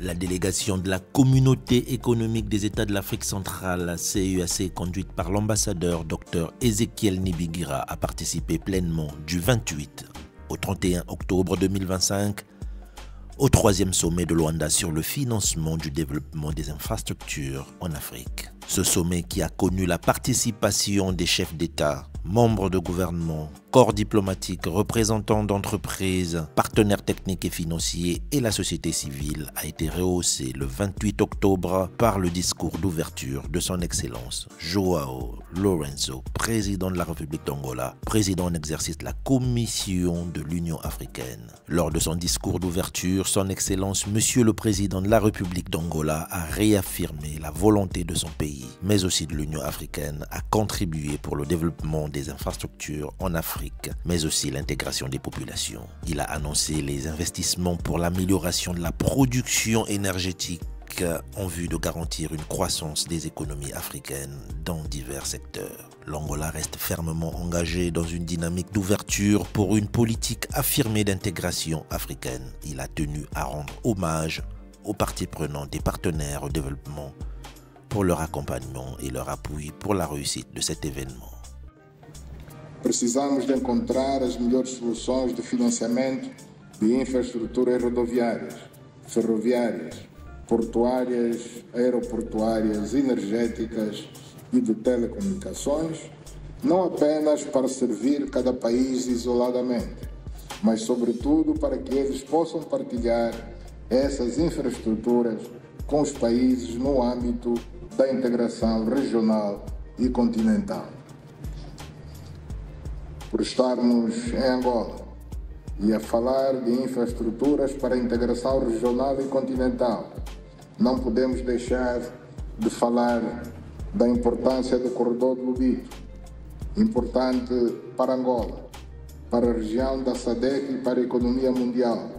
La délégation de la Communauté économique des États de l'Afrique centrale, CEAC, conduite par l'ambassadeur Dr Ezekiel Nibigira, a participé pleinement du 28 au 31 octobre 2025 au 3e sommet de Luanda sur le financement du développement des infrastructures en Afrique. Ce sommet qui a connu la participation des chefs d'État, membres de gouvernement, corps diplomatiques, représentants d'entreprises, partenaires techniques et financiers et la société civile a été rehaussé le 28 octobre par le discours d'ouverture de son Excellence João Lourenço, président de la République d'Angola, président en exercice de la Commission de l'Union africaine. Lors de son discours d'ouverture, son Excellence Monsieur le Président de la République d'Angola a réaffirmé la volonté de son pays, mais aussi de l'Union africaine, à contribuer pour le développement des infrastructures en Afrique, mais aussi l'intégration des populations. Il a annoncé les investissements pour l'amélioration de la production énergétique en vue de garantir une croissance des économies africaines dans divers secteurs. L'Angola reste fermement engagé dans une dynamique d'ouverture pour une politique affirmée d'intégration africaine. Il a tenu à rendre hommage aux parties prenantes et partenaires au développement pour leur accompagnement et leur appui pour la réussite de cet événement. Precisamos de encontrar as melhores soluções de financiamento de infraestruturas rodoviárias, ferroviárias, portuárias, aeroportuárias, energéticas e de telecomunicações, não apenas para servir cada país isoladamente, mas sobretudo para que eles possam partilhar essas infraestruturas com os países no âmbito da integração regional e continental. Por estarmos em Angola e a falar de infraestruturas para a integração regional e continental, não podemos deixar de falar da importância do corredor do Lobito, importante para Angola, para a região da SADC e para a economia mundial,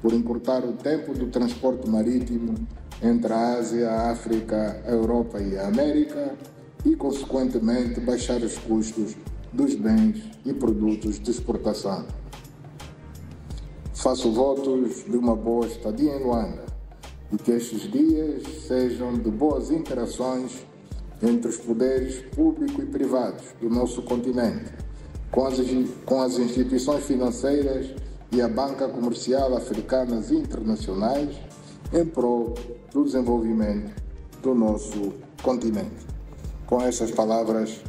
por encurtar o tempo do transporte marítimo entre a Ásia, a África, a Europa e a América e, consequentemente, baixar os custos dos bens e produtos de exportação. Faço votos de uma boa estadia em Luanda e que estes dias sejam de boas interações entre os poderes público e privados do nosso continente, com as instituições financeiras e a banca comercial africanas e internacionais em prol do desenvolvimento do nosso continente. Com estas palavras,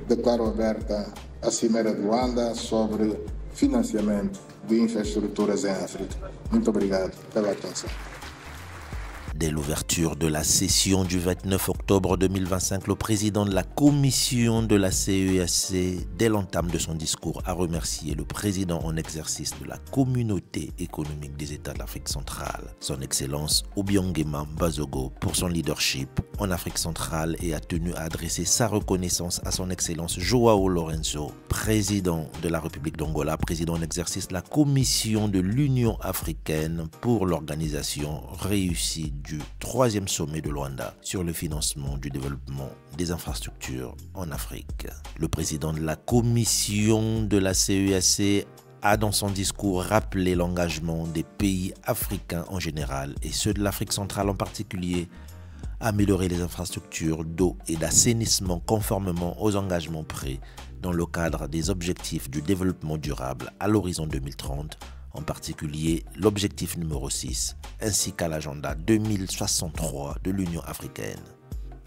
declaro aberta a Cimeira de Luanda sobre financiamento de infraestruturas em África. Muito obrigado pela atenção. Dès l'ouverture de la session du 29 octobre 2025, le président de la commission de la CEAC, dès l'entame de son discours, a remercié le président en exercice de la Communauté économique des États de l'Afrique centrale, son Excellence Obiangema Bazogo, pour son leadership en Afrique centrale et a tenu à adresser sa reconnaissance à son Excellence João Lourenço, président de la République d'Angola, président en exercice de la Commission de l'Union africaine pour l'organisation réussie du 3e sommet de Luanda sur le financement du développement des infrastructures en Afrique. Le président de la commission de la CEAC a dans son discours rappelé l'engagement des pays africains en général et ceux de l'Afrique centrale en particulier à améliorer les infrastructures d'eau et d'assainissement conformément aux engagements pris dans le cadre des objectifs du développement durable à l'horizon 2030, en particulier l'objectif numéro 6, ainsi qu'à l'agenda 2063 de l'Union africaine.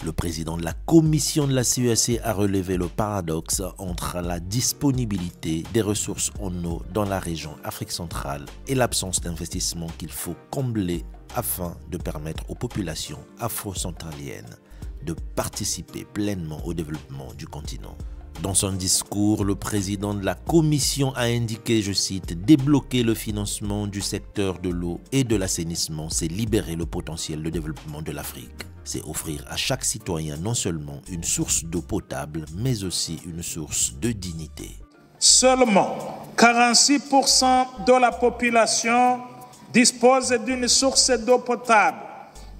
Le président de la commission de la CEAC a relevé le paradoxe entre la disponibilité des ressources en eau dans la région Afrique centrale et l'absence d'investissement qu'il faut combler afin de permettre aux populations afro-centraliennes de participer pleinement au développement du continent. Dans son discours, le président de la commission a indiqué, je cite, « Débloquer le financement du secteur de l'eau et de l'assainissement, c'est libérer le potentiel de développement de l'Afrique. C'est offrir à chaque citoyen non seulement une source d'eau potable, mais aussi une source de dignité. » Seulement 46% de la population dispose d'une source d'eau potable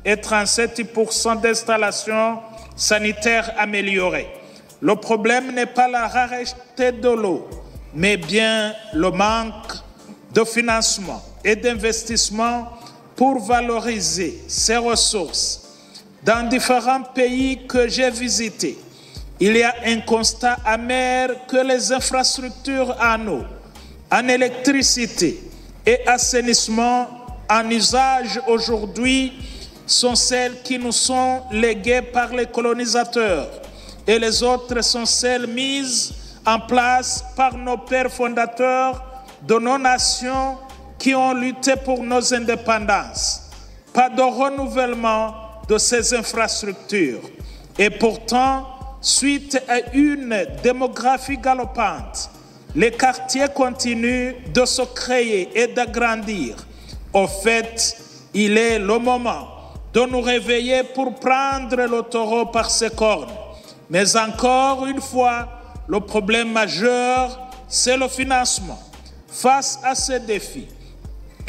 et 37% d'installations sanitaires améliorées. Le problème n'est pas la rareté de l'eau, mais bien le manque de financement et d'investissement pour valoriser ses ressources. Dans différents pays que j'ai visités, il y a un constat amer que les infrastructures en eau, en électricité et assainissement en usage aujourd'hui sont celles qui nous sont léguées par les colonisateurs et les autres sont celles mises en place par nos pères fondateurs de nos nations qui ont lutté pour nos indépendances. Pas de renouvellement de ces infrastructures. Et pourtant, suite à une démographie galopante, les quartiers continuent de se créer et d'agrandir. Au fait, il est le moment de nous réveiller pour prendre le taureau par ses cornes. Mais encore une fois, le problème majeur, c'est le financement. Face à ces défis,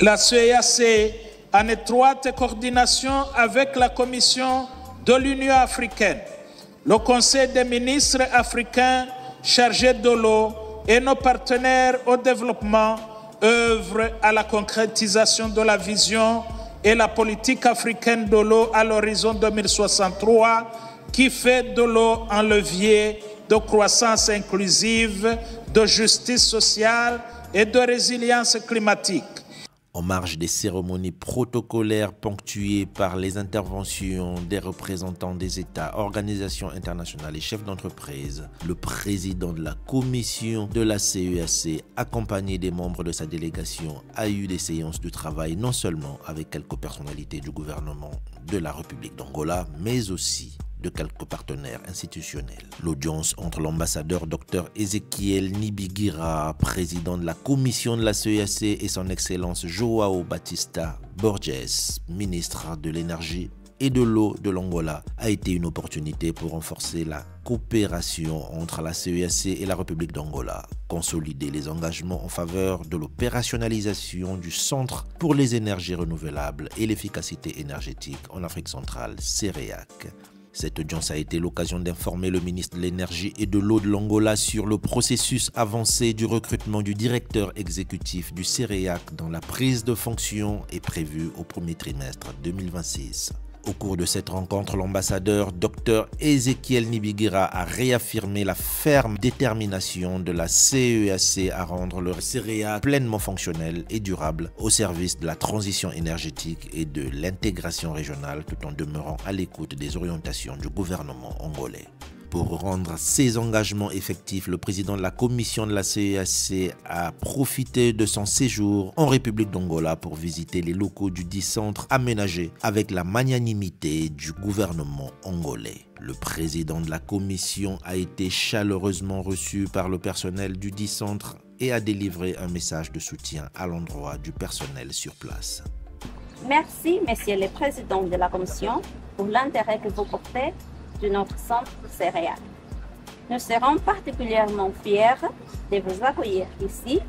la CEEAC, en étroite coordination avec la Commission de l'Union africaine, le Conseil des ministres africains chargés de l'eau et nos partenaires au développement œuvrent à la concrétisation de la vision et la politique africaine de l'eau à l'horizon 2063 qui fait de l'eau un levier de croissance inclusive, de justice sociale et de résilience climatique. En marge des cérémonies protocolaires ponctuées par les interventions des représentants des États, organisations internationales et chefs d'entreprise, le président de la commission de la CEEAC, accompagné des membres de sa délégation, a eu des séances de travail non seulement avec quelques personnalités du gouvernement de la République d'Angola, mais aussi de quelques partenaires institutionnels. L'audience entre l'ambassadeur Dr Ezequiel Nibigira, président de la commission de la CEEAC, et son excellence Joao Batista Borges, ministre de l'énergie et de l'eau de l'Angola, a été une opportunité pour renforcer la coopération entre la CEEAC et la République d'Angola, consolider les engagements en faveur de l'opérationnalisation du Centre pour les énergies renouvelables et l'efficacité énergétique en Afrique centrale, CEREAC. Cette audience a été l'occasion d'informer le ministre de l'Énergie et de l'eau de l'Angola sur le processus avancé du recrutement du directeur exécutif du CEREAC dont la prise de fonction est prévue au premier trimestre 2026. Au cours de cette rencontre, l'ambassadeur Dr Ezequiel Nibigira a réaffirmé la ferme détermination de la CEEAC à rendre le CEREAC pleinement fonctionnel et durable au service de la transition énergétique et de l'intégration régionale tout en demeurant à l'écoute des orientations du gouvernement angolais. Pour rendre ces engagements effectifs, le président de la commission de la CEEAC a profité de son séjour en République d'Angola pour visiter les locaux du dit centre aménagés avec la magnanimité du gouvernement angolais. Le président de la commission a été chaleureusement reçu par le personnel du dit centre et a délivré un message de soutien à l'endroit du personnel sur place. Merci, Monsieur le Président de la Commission, pour l'intérêt que vous portez de notre centre CEREAC. Nous serons particulièrement fiers de vous accueillir ici,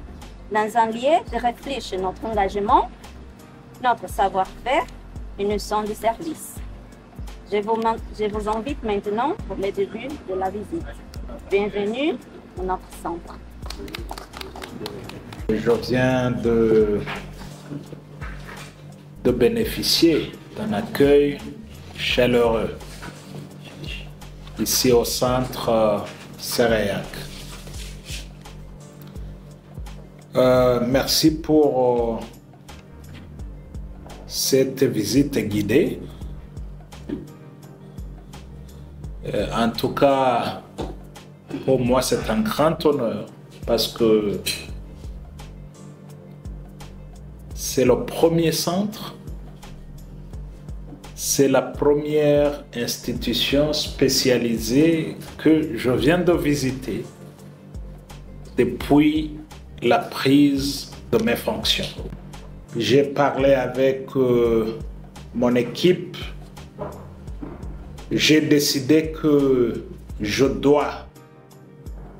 dans un lieu de réfléchir notre engagement, notre savoir-faire et nos sens de service. Je vous invite maintenant pour le début de la visite. Bienvenue dans notre centre. Je viens de bénéficier d'un accueil chaleureux ici au centre CEREAC. Merci pour cette visite guidée. En tout cas, pour moi, c'est un grand honneur parce que c'est le premier centre. C'est la première institution spécialisée que je viens de visiter depuis la prise de mes fonctions. J'ai parlé avec mon équipe. J'ai décidé que je dois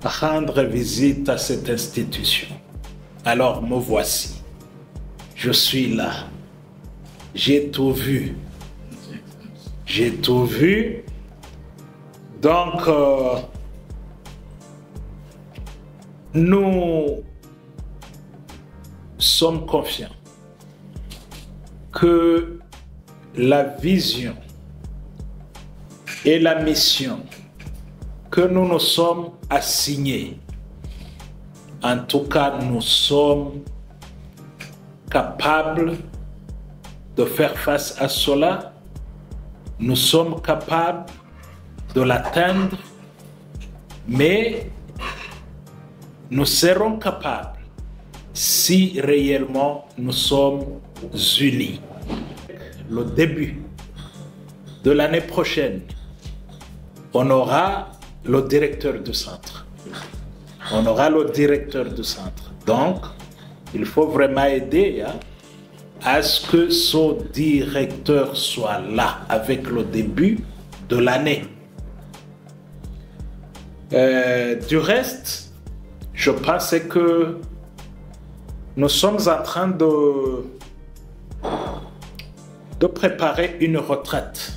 rendre visite à cette institution. Alors me voici. Je suis là. J'ai tout vu. J'ai tout vu. Donc, nous sommes confiants que la vision et la mission que nous nous sommes assignés, en tout cas, nous sommes capables de faire face à cela. Nous sommes capables de l'atteindre, mais nous serons capables si réellement nous sommes unis. Le début de l'année prochaine, on aura le directeur du centre. On aura le directeur du centre. Donc, il faut vraiment aider à ce que ce directeur soit là avec le début de l'année. Du reste, je pense que nous sommes en train de préparer une retraite.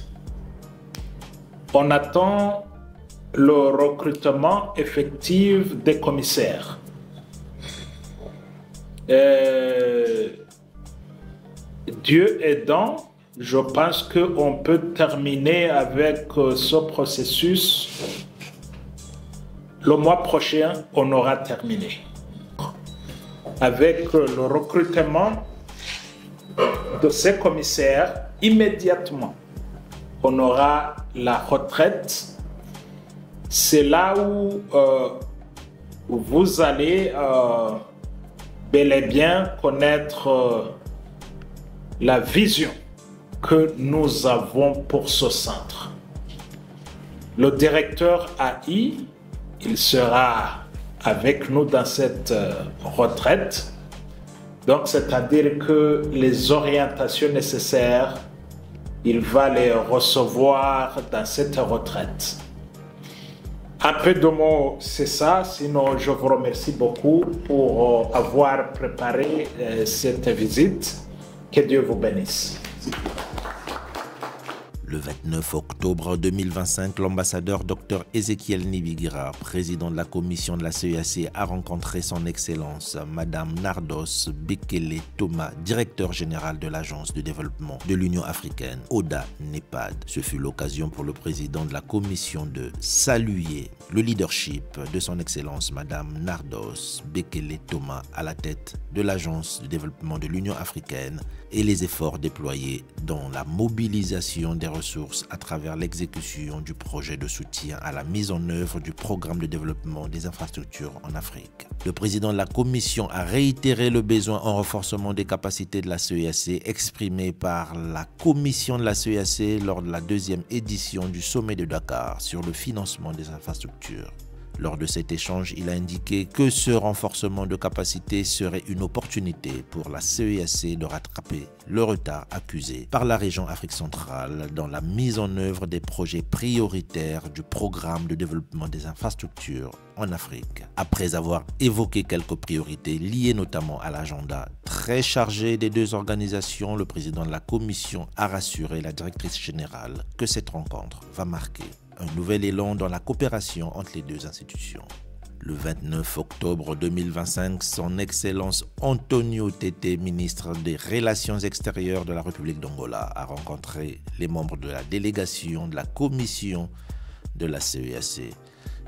On attend le recrutement effectif des commissaires. Dieu aidant, je pense qu'on peut terminer avec ce processus. Le mois prochain, on aura terminé. Avec le recrutement de ces commissaires, immédiatement, on aura la retraite. C'est là où vous allez bel et bien connaître la vision que nous avons pour ce centre. Le directeur AI, il sera avec nous dans cette retraite. Donc, c'est-à-dire que les orientations nécessaires, il va les recevoir dans cette retraite. Un peu de mots, c'est ça. Sinon, je vous remercie beaucoup pour avoir préparé cette visite. Que Dieu vous bénisse. Le 29 octobre 2025, l'ambassadeur Dr Ezekiel Nibigira, président de la commission de la CEAC, a rencontré son Excellence Madame Nardos Bekele Thomas, directeur général de l'Agence de développement de l'Union africaine, ODA-NEPAD. Ce fut l'occasion pour le président de la commission de saluer le leadership de son Excellence Madame Nardos Bekele Thomas à la tête de l'Agence de développement de l'Union africaine et les efforts déployés dans la mobilisation des ressources à travers l'exécution du projet de soutien à la mise en œuvre du programme de développement des infrastructures en Afrique. Le président de la commission a réitéré le besoin en renforcement des capacités de la CEAC exprimé par la commission de la CEAC lors de la deuxième édition du sommet de Dakar sur le financement des infrastructures. Lors de cet échange, il a indiqué que ce renforcement de capacité serait une opportunité pour la CEAC de rattraper le retard accusé par la région Afrique centrale dans la mise en œuvre des projets prioritaires du programme de développement des infrastructures en Afrique. Après avoir évoqué quelques priorités liées notamment à l'agenda très chargé des deux organisations, le président de la commission a rassuré la directrice générale que cette rencontre va marquer un nouvel élan dans la coopération entre les deux institutions. Le 29 octobre 2025, son Excellence Antonio Tete, ministre des Relations extérieures de la République d'Angola, a rencontré les membres de la délégation de la commission de la CEAC.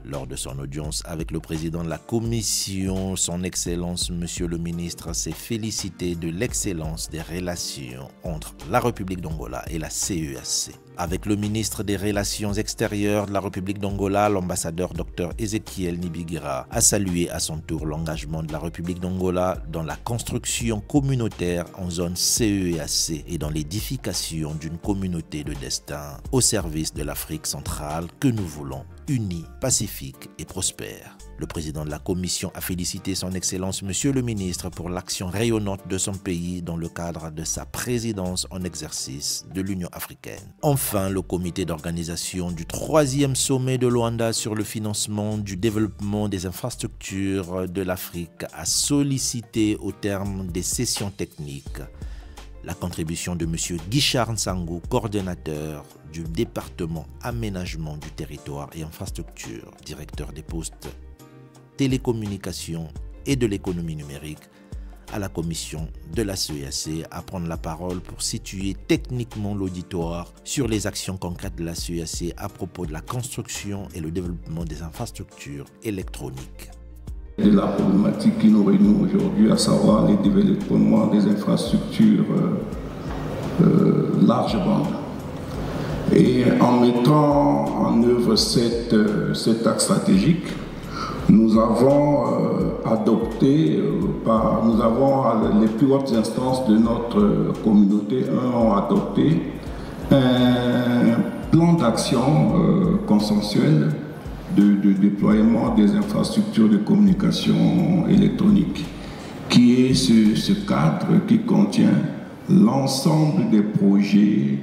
Lors de son audience avec le président de la commission, son Excellence, Monsieur le ministre, s'est félicité de l'excellence des relations entre la République d'Angola et la CEAC. Avec le ministre des Relations extérieures de la République d'Angola, l'ambassadeur Dr Ezekiel Nibigira a salué à son tour l'engagement de la République d'Angola dans la construction communautaire en zone CEAC et dans l'édification d'une communauté de destin au service de l'Afrique centrale que nous voulons unie, pacifique et prospère. Le président de la commission a félicité son Excellence Monsieur le ministre pour l'action rayonnante de son pays dans le cadre de sa présidence en exercice de l'Union africaine. Enfin, le comité d'organisation du 3e sommet de Luanda sur le financement du développement des infrastructures de l'Afrique a sollicité au terme des sessions techniques la contribution de M. Guichard Nsangou, coordonnateur du département aménagement du territoire et infrastructure, directeur des postes télécommunications et de l'économie numérique, à la commission de la CEEAC à prendre la parole pour situer techniquement l'auditoire sur les actions concrètes de la CEEAC à propos de la construction et le développement des infrastructures électroniques. De la problématique qui nous réunit aujourd'hui, à savoir les développements des infrastructures large bande. Et en mettant en œuvre cet axe stratégique, nous avons adopté, les plus hautes instances de notre communauté ont adopté un plan d'action consensuel de déploiement des infrastructures de communication électronique, qui est ce cadre qui contient l'ensemble des projets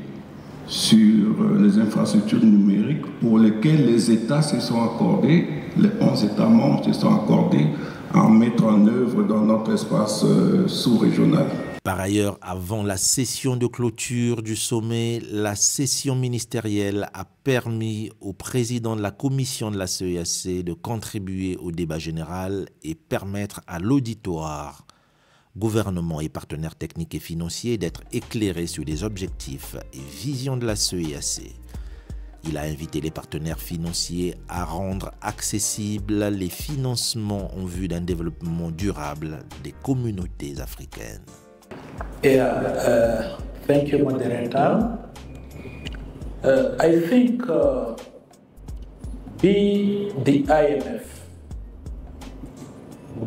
sur les infrastructures numériques pour lesquels les États se sont accordés, les 11 États membres se sont accordés à mettre en œuvre dans notre espace sous-régional. Par ailleurs, avant la session de clôture du sommet, la session ministérielle a permis au président de la commission de la CEEAC de contribuer au débat général et permettre à l'auditoire, gouvernement et partenaires techniques et financiers d'être éclairés sur les objectifs et visions de la CEEAC. Il a invité les partenaires financiers à rendre accessibles les financements en vue d'un développement durable des communautés africaines. Thank you, moderator. I think be the IMF,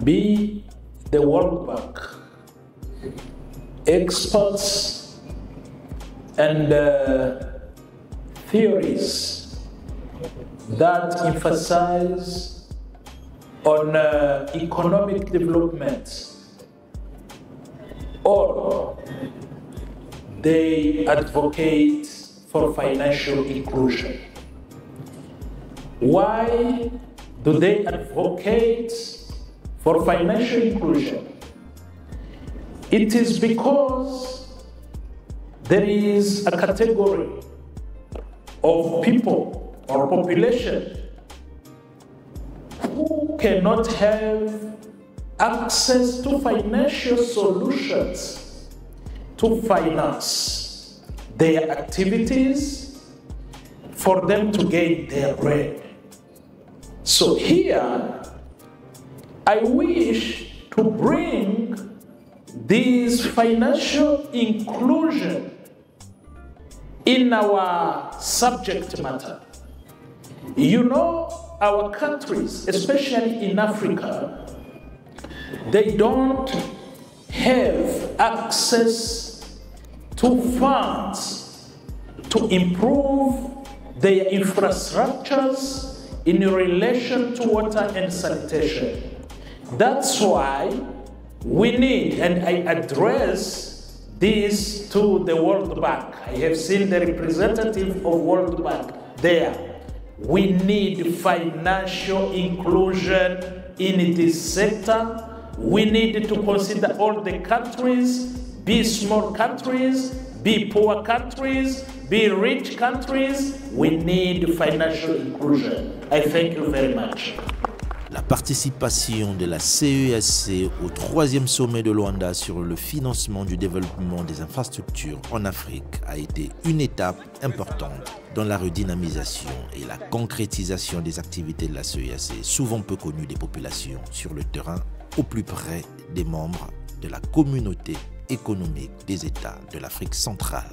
be the World Bank, experts and theories that emphasize on economic development, or they advocate for financial inclusion. Why do they advocate for financial inclusion? It is because there is a category of people or population who cannot have access to financial solutions to finance their activities for them to gain their bread. So here, I wish to bring this financial inclusion in our subject matter. You know, our countries, especially in Africa, they don't have access to funds to improve their infrastructures in relation to water and sanitation. That's why we need, and I address this to the World Bank. I have seen the representative of World Bank there. We need financial inclusion in this sector. We need to consider all the countries, be small countries, be poor countries, be rich countries. We need financial inclusion. I thank you very much. La participation de la CEEAC au 3e sommet de Luanda sur le financement du développement des infrastructures en Afrique a été une étape importante dans la redynamisation et la concrétisation des activités de la CEEAC, souvent peu connues des populations sur le terrain, au plus près des membres de la communauté économique des États de l'Afrique centrale.